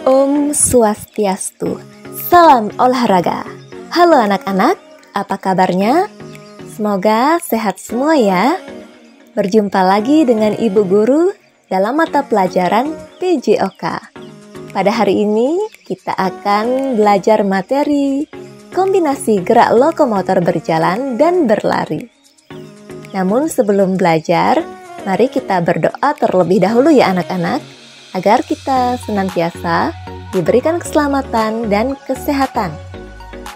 Om Swastiastu, salam olahraga. Halo anak-anak, apa kabarnya? Semoga sehat semua ya. Berjumpa lagi dengan Ibu Guru dalam mata pelajaran PJOK. Pada hari ini kita akan belajar materi kombinasi gerak lokomotor berjalan dan berlari. Namun sebelum belajar, mari kita berdoa terlebih dahulu ya anak-anak, agar kita senantiasa diberikan keselamatan dan kesehatan.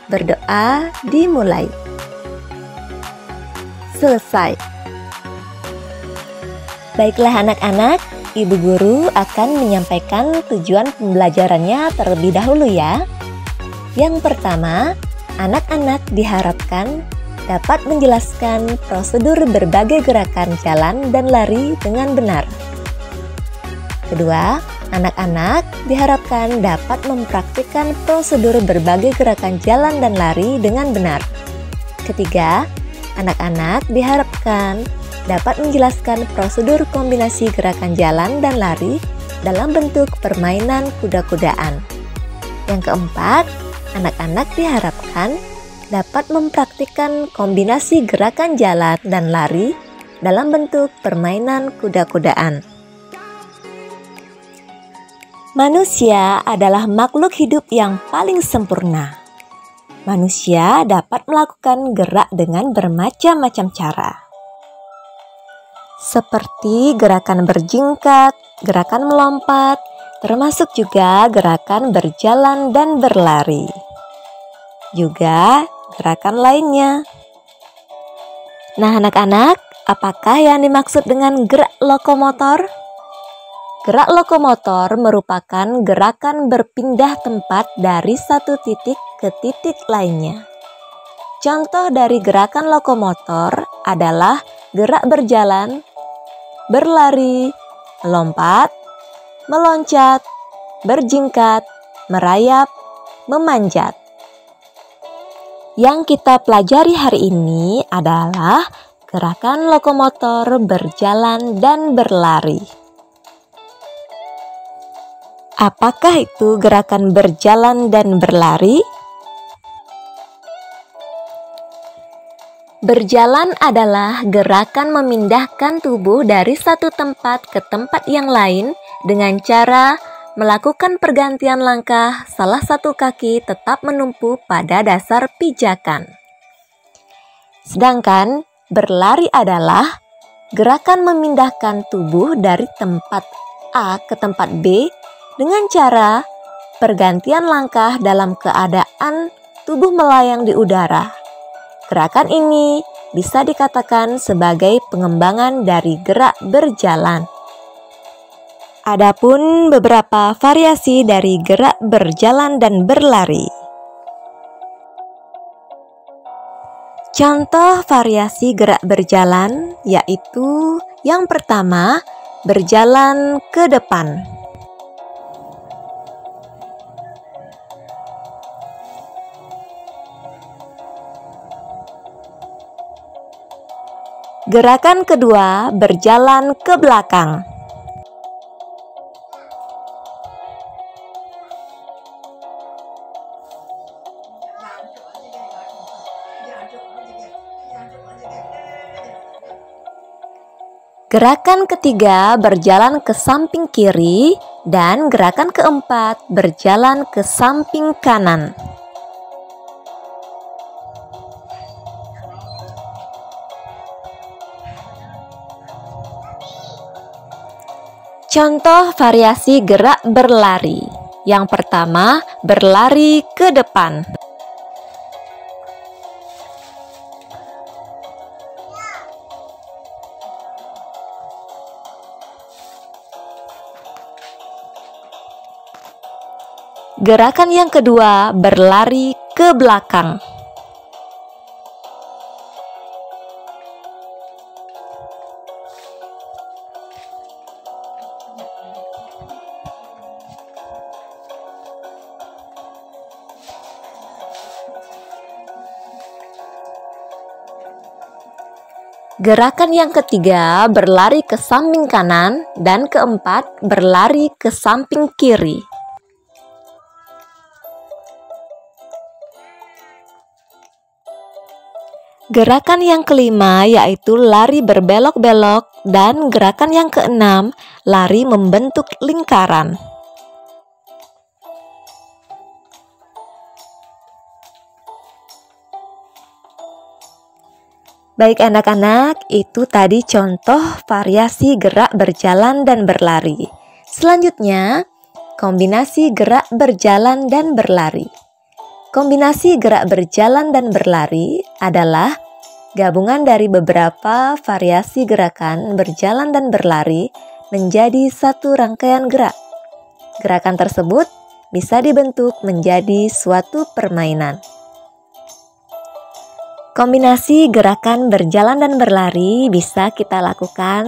Berdoa dimulai. Selesai. Baiklah anak-anak, Ibu Guru akan menyampaikan tujuan pembelajarannya terlebih dahulu ya. Yang pertama, anak-anak diharapkan dapat menjelaskan prosedur berbagai gerakan jalan dan lari dengan benar. Kedua, anak-anak diharapkan dapat mempraktikkan prosedur berbagai gerakan jalan dan lari dengan benar. Ketiga, anak-anak diharapkan dapat menjelaskan prosedur kombinasi gerakan jalan dan lari dalam bentuk permainan kuda-kudaan. Yang keempat, anak-anak diharapkan dapat mempraktikkan kombinasi gerakan jalan dan lari dalam bentuk permainan kuda-kudaan. Manusia adalah makhluk hidup yang paling sempurna. Manusia dapat melakukan gerak dengan bermacam-macam cara. Seperti gerakan berjingkat, gerakan melompat, termasuk juga gerakan berjalan dan berlari. Juga gerakan lainnya. Nah anak-anak, apakah yang dimaksud dengan gerak lokomotor? Gerak lokomotor merupakan gerakan berpindah tempat dari satu titik ke titik lainnya. Contoh dari gerakan lokomotor adalah gerak berjalan, berlari, melompat, meloncat, berjingkat, merayap, memanjat. Yang kita pelajari hari ini adalah gerakan lokomotor berjalan dan berlari. Apakah itu gerakan berjalan dan berlari? Berjalan adalah gerakan memindahkan tubuh dari satu tempat ke tempat yang lain dengan cara melakukan pergantian langkah, salah satu kaki tetap menumpu pada dasar pijakan. Sedangkan berlari adalah gerakan memindahkan tubuh dari tempat A ke tempat B dengan cara pergantian langkah dalam keadaan tubuh melayang di udara. Gerakan ini bisa dikatakan sebagai pengembangan dari gerak berjalan. Adapun beberapa variasi dari gerak berjalan dan berlari. Contoh variasi gerak berjalan yaitu yang pertama, berjalan ke depan. Gerakan kedua, berjalan ke belakang. Gerakan ketiga, berjalan ke samping kiri, dan gerakan keempat, berjalan ke samping kanan. Contoh variasi gerak berlari. Yang pertama, berlari ke depan. Gerakan yang kedua, berlari ke belakang. Gerakan yang ketiga, berlari ke samping kanan, dan keempat, berlari ke samping kiri. Gerakan yang kelima yaitu lari berbelok-belok, dan gerakan yang keenam lari membentuk lingkaran. Baik anak-anak, itu tadi contoh variasi gerak berjalan dan berlari. Selanjutnya, kombinasi gerak berjalan dan berlari. Kombinasi gerak berjalan dan berlari adalah gabungan dari beberapa variasi gerakan berjalan dan berlari menjadi satu rangkaian gerak. Gerakan tersebut bisa dibentuk menjadi suatu permainan. Kombinasi gerakan berjalan dan berlari bisa kita lakukan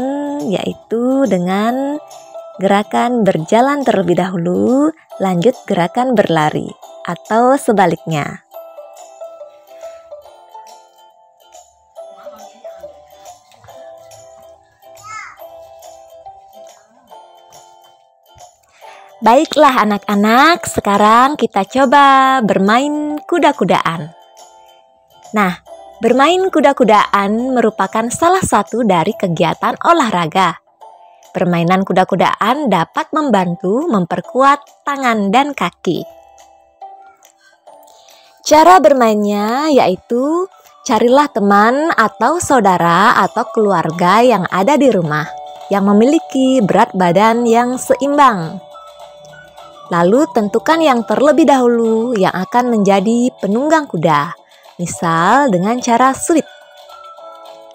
yaitu dengan gerakan berjalan terlebih dahulu, lanjut gerakan berlari, atau sebaliknya. Baiklah anak-anak, sekarang kita coba bermain kuda-kudaan. Nah, bermain kuda-kudaan merupakan salah satu dari kegiatan olahraga. Permainan kuda-kudaan dapat membantu memperkuat tangan dan kaki. Cara bermainnya yaitu carilah teman atau saudara atau keluarga yang ada di rumah yang memiliki berat badan yang seimbang. Lalu tentukan yang terlebih dahulu yang akan menjadi penunggang kuda. Misal dengan cara suit.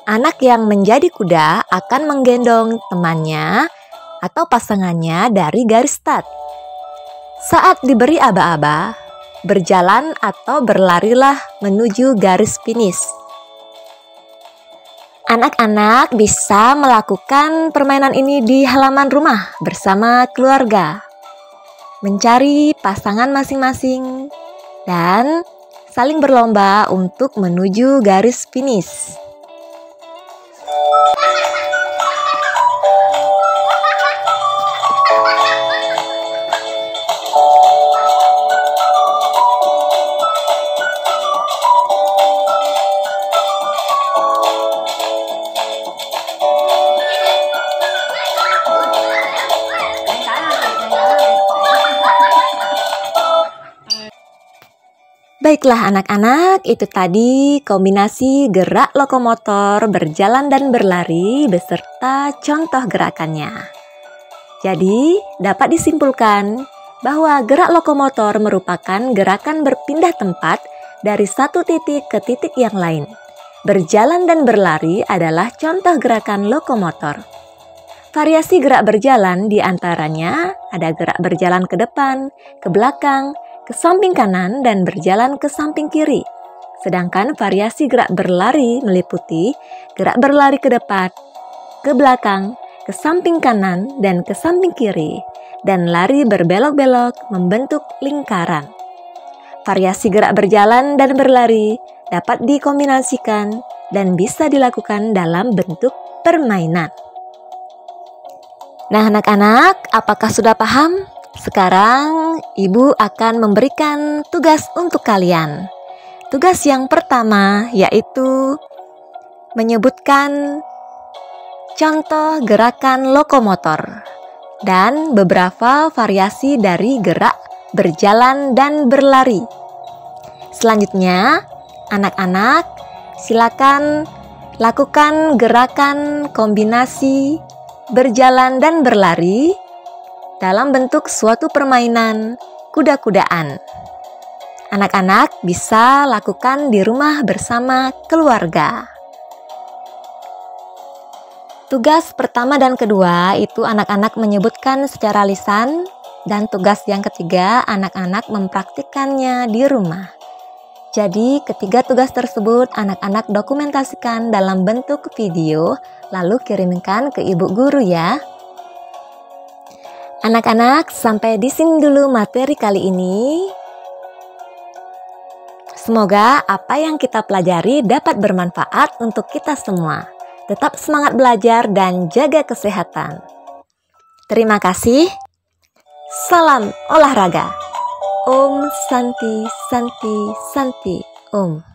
Anak yang menjadi kuda akan menggendong temannya atau pasangannya dari garis start. Saat diberi aba-aba, berjalan atau berlarilah menuju garis finish. Anak-anak bisa melakukan permainan ini di halaman rumah bersama keluarga, mencari pasangan masing-masing, dan saling berlomba untuk menuju garis finish. Baiklah anak-anak, itu tadi kombinasi gerak lokomotor berjalan dan berlari beserta contoh gerakannya. Jadi, dapat disimpulkan bahwa gerak lokomotor merupakan gerakan berpindah tempat dari satu titik ke titik yang lain. Berjalan dan berlari adalah contoh gerakan lokomotor. Variasi gerak berjalan diantaranya ada gerak berjalan ke depan, ke belakang, ke samping kanan, dan berjalan ke samping kiri. Sedangkan variasi gerak berlari meliputi gerak berlari ke depan, ke belakang, ke samping kanan, dan ke samping kiri, dan lari berbelok-belok membentuk lingkaran. Variasi gerak berjalan dan berlari dapat dikombinasikan dan bisa dilakukan dalam bentuk permainan. Nah anak-anak, apakah sudah paham? Sekarang, Ibu akan memberikan tugas untuk kalian. Tugas yang pertama yaitu menyebutkan contoh gerakan lokomotor dan beberapa variasi dari gerak berjalan dan berlari. Selanjutnya, anak-anak silakan lakukan gerakan kombinasi berjalan dan berlari dalam bentuk suatu permainan kuda-kudaan. Anak-anak bisa lakukan di rumah bersama keluarga. Tugas pertama dan kedua itu anak-anak menyebutkan secara lisan, dan tugas yang ketiga anak-anak mempraktikkannya di rumah. Jadi ketiga tugas tersebut anak-anak dokumentasikan dalam bentuk video, lalu kirimkan ke ibu guru ya. Anak-anak, sampai di sini dulu materi kali ini. Semoga apa yang kita pelajari dapat bermanfaat untuk kita semua. Tetap semangat belajar dan jaga kesehatan. Terima kasih. Salam olahraga. Om Santi Santi Santi Om.